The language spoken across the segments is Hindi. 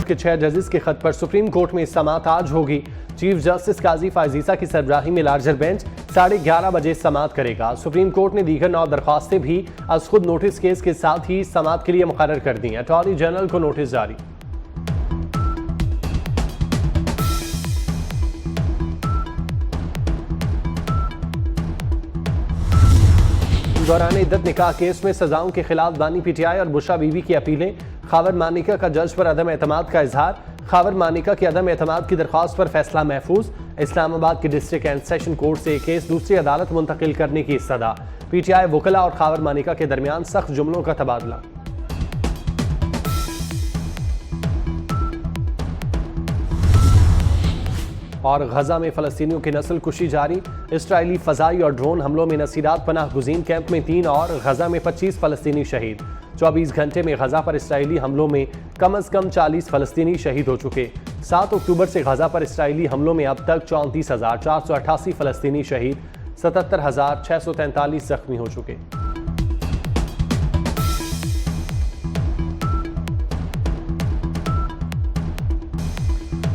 के 6 जजेस के खत पर सुप्रीम कोर्ट में समाअत आज होगी। चीफ जस्टिस काजी फायजीसा की सरबराही में लार्जर बेंच 11:30 बजे समाअत करेगा। सुप्रीम कोर्ट ने दीगर 9 दरख्वास्तें भी अज खुद नोटिस केस के साथ ही समाअत के लिए मुकर्रर कर दी। अटॉर्नी जनरल को नोटिस जारी। दौरान इद्दत निकाह केस में सजाओं के खिलाफ बानी पीटीआई और बुशरा बीवी की अपीलें। खावर मानिका का जज पर अदम एतमाद का इजहार। खावर मानिका की अदम एतमाद की दरख्वास्त पर फैसला महफूज। इस्लामाबाद के डिस्ट्रिक्ट एंड सेशन कोर्ट से केस दूसरी अदालत मुंतकिल करने की सदा। पीटीआई वकला और खावर मानिका के दरमियान सख्त जुमलों का तबादला। और गजा में फलस्तीनियों की नस्ल कुशी जारी। इसराइली फजाई और ड्रोन हमलों में नसीरात पनाह गुज़ीन कैंप में 3 और गजा में 25 फलस्तीनी शहीद। 24 घंटे में गजा पर इसराइली हमलों में कम अज कम 40 फलस्तीनी शहीद हो चुके। 7 अक्टूबर से गजा पर इसराइली हमलों में अब तक 34,488 फलस्तीनी शहीद, 77,643 जख्मी हो चुके।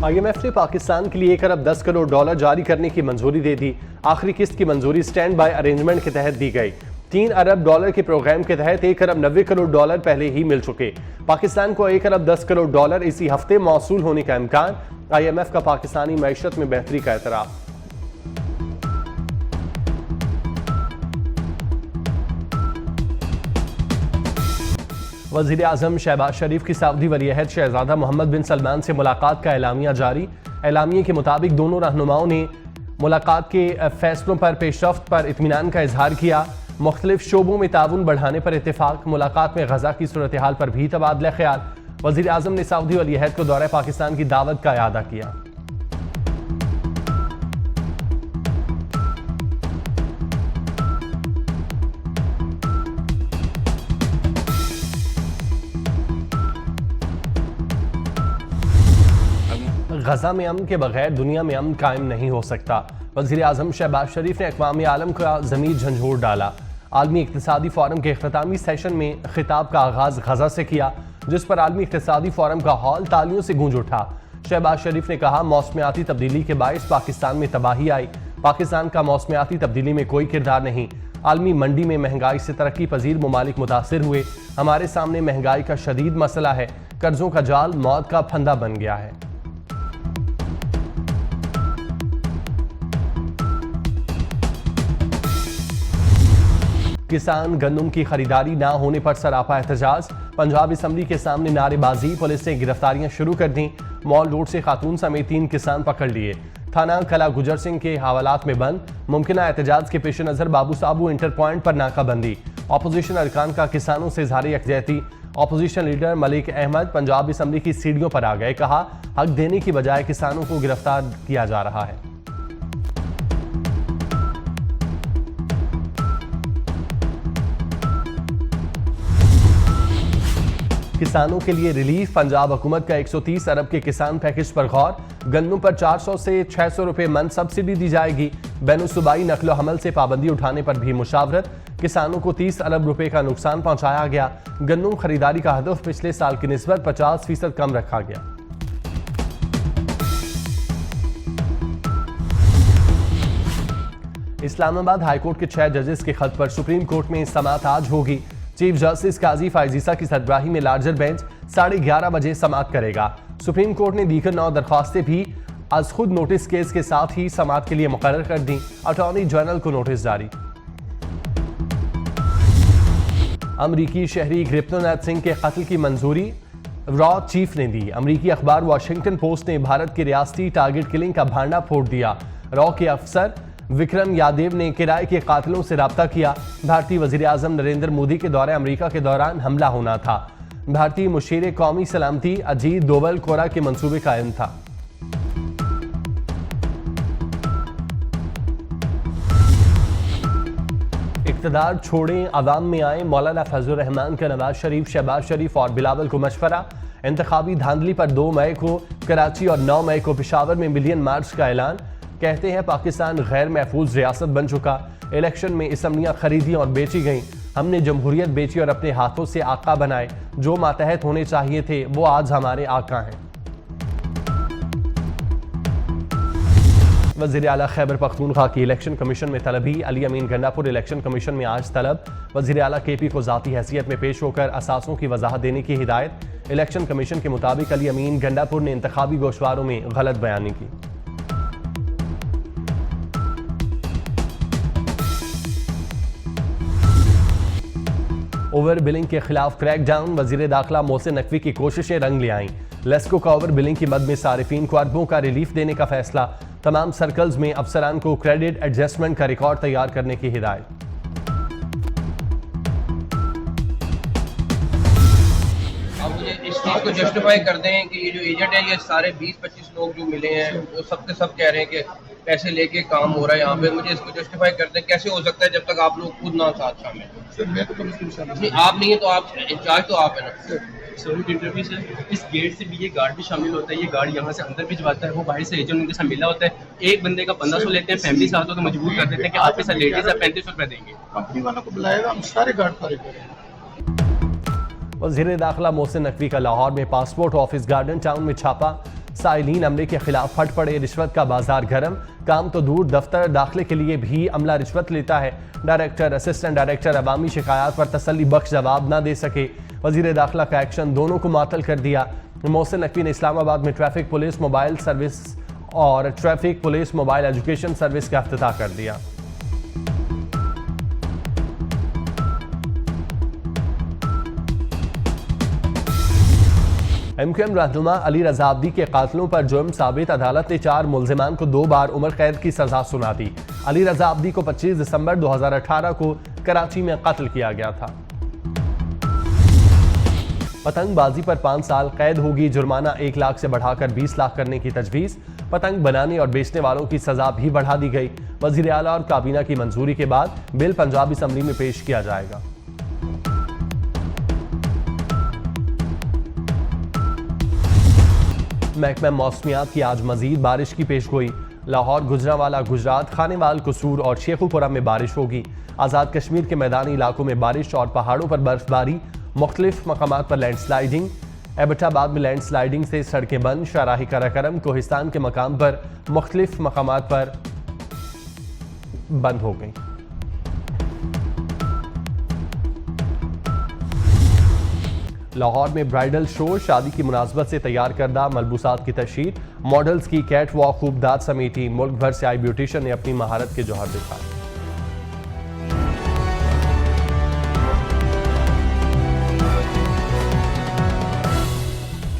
IMF ने पाकिस्तान के लिए 1 अरब 10 करोड़ डॉलर जारी करने की मंजूरी दे दी। आखिरी किस्त की मंजूरी स्टैंड बाय अरेंजमेंट के तहत दी गई। 3 अरब डॉलर के प्रोग्राम के तहत 1 अरब 90 करोड़ डॉलर पहले ही मिल चुके। पाकिस्तान को 1 अरब 10 करोड़ डॉलर इसी हफ्ते मौसूल होने का इम्कान। IMF का पाकिस्तानी मैशत में बेहतरी का एतराफ़। वज़ीर आज़म शहबाज शरीफ की सऊदी वलीअहद शहजादा मोहम्मद बिन सलमान से मुलाकात का एलामिया जारी। एलामिया के मुताबिक दोनों रहनुमाओं ने मुलाकात के फैसलों पर पेशरफ्त पर इत्मीनान का इजहार किया। मुख्तलिफ शोबों में ताउन बढ़ाने पर इत्तेफाक। मुलाकात में गजा की सूरत हाल पर भी तबादला ख्याल। वज़ीर आज़म ने सऊदी वलीअहद को दौरे पाकिस्तान की दावत का इआदा किया। गजा में अमन के बगैर दुनिया में अमन कायम नहीं हो सकता। वज़ीर आज़म शहबाज शरीफ ने अक़वाम आलम का ज़मीर झंझोर डाला। आलमी इक़्तिसादी फ़ोरम के इख्तितामी सेशन में खिताब का आगाज़ गजा से किया, जिस पर आलमी इक़्तिसादी फ़ोरम का हॉल तालियों से गूंज उठा। शहबाज शरीफ ने कहा, मौसमियाती तब्दीली के बायस पाकिस्तान में तबाही आई। पाकिस्तान का मौसमियाती तब्दीली में कोई किरदार नहीं। आलमी मंडी में महंगाई से तरक्की पजीर ममालिक मुतासिर हुए। हमारे सामने महंगाई का शदीद मसला है। कर्जों का जाल मौत का फंदा बन गया है। किसान गंदम की खरीदारी ना होने पर सरापा एहतजाज। पंजाब असम्बली के सामने नारेबाजी। पुलिस ने गिरफ्तारियां शुरू कर दी। मॉल रोड से खातून समेत 3 किसान पकड़ लिए। थाना कला गुजर सिंह के हवालात में बंद। मुमकिना एहतजाज के पेश नजर बाबू साबू इंटर पॉइंट पर नाकाबंदी। अपोजिशन अरकान का किसानों से इज़हार यकजहती। Opposition leader Malik Ahmad Punjab assembly की सीढ़ियों पर आ गए। कहा, हक देने की बजाय किसानों को गिरफ्तार किया जा रहा है। किसानों के लिए रिलीफ। पंजाब हुकूमत का 130 अरब के किसान पैकेज पर गौर। गंदम पर 400 से 600 रुपए मन सब्सिडी दी जाएगी। बैनुसूबाई नकलो हमल से पाबंदी उठाने पर भी मुशावरत। किसानों को 30 अरब रुपए का नुकसान पहुंचाया गया। गंदम खरीदारी का हदफ पिछले साल की निस्बत 50% कम रखा गया। इस्लामाबाद हाईकोर्ट के 6 जजेस के खत पर सुप्रीम कोर्ट में समाअत आज होगी। चीफ जस्टिस काजी फायजीसा की सरबराही में लार्जर बेंच 11:30 बजे समाअत करेगा। सुप्रीम कोर्ट ने दीगर 9 दरख्वास्तें भी आज खुद नोटिस केस के साथ ही समाअत के लिए मुकर्रर कर दी। अटॉर्नी जनरल को नोटिस जारी। अमरीकी शहरी ग्रिप्तोनाथ सिंह के कत्ल की मंजूरी रॉ चीफ ने दी। अमरीकी अखबार वाशिंगटन पोस्ट ने भारत की रियासती टारगेट किलिंग का भांडा फोड़ दिया। रॉ के अफसर विक्रम यादव ने किराए के कातिलों से राब्ता किया। भारतीय वजीर आजम नरेंद्र मोदी के दौरे अमेरिका के दौरान हमला होना था। भारतीय मुशीर कौमी सलामती अजीत डोवल कोरा के मंसूबे कायम था। इक़्तिदार छोड़ें, अवाम में आए। मौलाना फजलुर रहमान का नवाज शरीफ, शहबाज शरीफ और बिलावल को मशवरा। इंतखाबी धांधली पर 2 मई को कराची और 9 मई को पेशावर में मिलियन मार्च का ऐलान। कहते हैं पाकिस्तान गैर महफूज रियासत बन चुका। इलेक्शन में असम्बलियाँ खरीदी और बेची गईं। हमने जमहूरियत बेची और अपने हाथों से आका बनाए। जो मातहत होने चाहिए थे वो आज हमारे आका हैं। वज़ीर आला खैबर पख्तूनख्वा की इलेक्शन कमीशन में तलबी। अली अमीन गंडापुर इलेक्शन कमीशन में आज तलब। वज़ीर आला KP को ज़ाती हैसियत में पेश होकर असासों की वजाहत देने की हिदायत। इलेक्शन कमीशन के मुताबिक अली अमीन गंडापुर ने इंतखाबी गोशवारों में गलत बयानी की। ओवर बिलिंग के खिलाफ क्रैकडाउन। वजीर दाखिला मोहसिन नकवी की कोशिशें रंग ले आईं। लेस्को का ओवर बिलिंग की मद में सारिफीन को अरबों का रिलीफ देने का फैसला। तमाम सर्कल्स में अफसरान को क्रेडिट एडजस्टमेंट का रिकॉर्ड तैयार करने की हिदायत। आप मुझे इस चीज़ को जस्टिफाई कर दें कि ये जो एजेंट है, ये सारे 20-25 लोग जो मिले हैं वो सब के सब कह रहे हैं कि पैसे लेके काम हो रहा है यहाँ पे। मुझे इसको जस्टिफाई कर दें, कैसे हो सकता है जब तक आप लोग खुद ना साथ शामिल। सर मैं तो नहीं, आप नहीं है तो आप इंचार्ज तो आप है ना। सॉरी टू इंटरव्यू सर, इस गेट से भी ये गार्ड भी शामिल होता है। ये गार्ड यहाँ से अंदर भिजवाता है, वो बाहर से एजेंट उनके साथ मिला होता है। एक बंदे का 1500 लेते हैं, फैमिली साथ हो तो मजबूर कर देते हैं कि आपके साथ लेडीज है 3500 रुपये देंगे। कंपनी वालों को बुलाएगा, हम सारे गार्ड फारिग करेंगे। वज़ीर दाखिला मोहसिन नकवी का लाहौर में पासपोर्ट ऑफिस गार्डन टाउन में छापा। साइलिन अमले के खिलाफ फट पड़े। रिश्वत का बाजार गर्म। काम तो दूर, दफ्तर दाखिले के लिए भी अमला रिश्वत लेता है। डायरेक्टर असिस्टेंट डायरेक्टर अवामी शिकायत पर तसल्ली बख्श जवाब न दे सके। वज़ीर दाखिला का एक्शन दोनों को मातल कर दिया। मोहसिन नकवी ने इस्लामाबाद में ट्रैफिक पुलिस मोबाइल सर्विस और traffic police mobile education service का इफ्तिताह कर दिया। MQM रहनुमा अली रजा अब्दी के कातलों पर जुर्म साबित। अदालत ने 4 मुल्जिमान को 2 बार उम्र कैद की सजा सुना दी। अली रजा अब्दी को 25 दिसंबर 2018 को कराची में कत्ल किया गया था। पतंगबाजी पर 5 साल कैद होगी। जुर्माना 1 लाख से बढ़ाकर 20 लाख करने की तजवीज़। पतंग बनाने और बेचने वालों की सजा भी बढ़ा दी गई। वज़ीर आला और काबीना की मंजूरी के बाद बिल पंजाब असम्बली में पेश किया जाएगा। महकमा मौसमियात की आज मजीद बारिश की पेशगोई। लाहौर, गुजरांवाला, गुजरात, खानेवाल, कसूर और शेखुपुरा में बारिश होगी। आज़ाद कश्मीर के मैदानी इलाकों में बारिश और पहाड़ों पर बर्फबारी। मुख्तलिफ मकामात पर लैंडस्लाइडिंग। एबटाबाद में लैंडस्लाइडिंग से सड़कें बंद। शाहराही कराकरम, कोहिस्तान के मकाम पर मुख्तलिफ मकामात पर बंद हो गई। लाहौर में ब्राइडल शो। शादी की मुनासबत से तैयार करदा मलबूसात की तशहीर। मॉडल्स की कैट वॉक खूबदाद समेटी। मुल्क भर से आई ब्यूटिशियन ने अपनी महारत के जौहर दिखाए।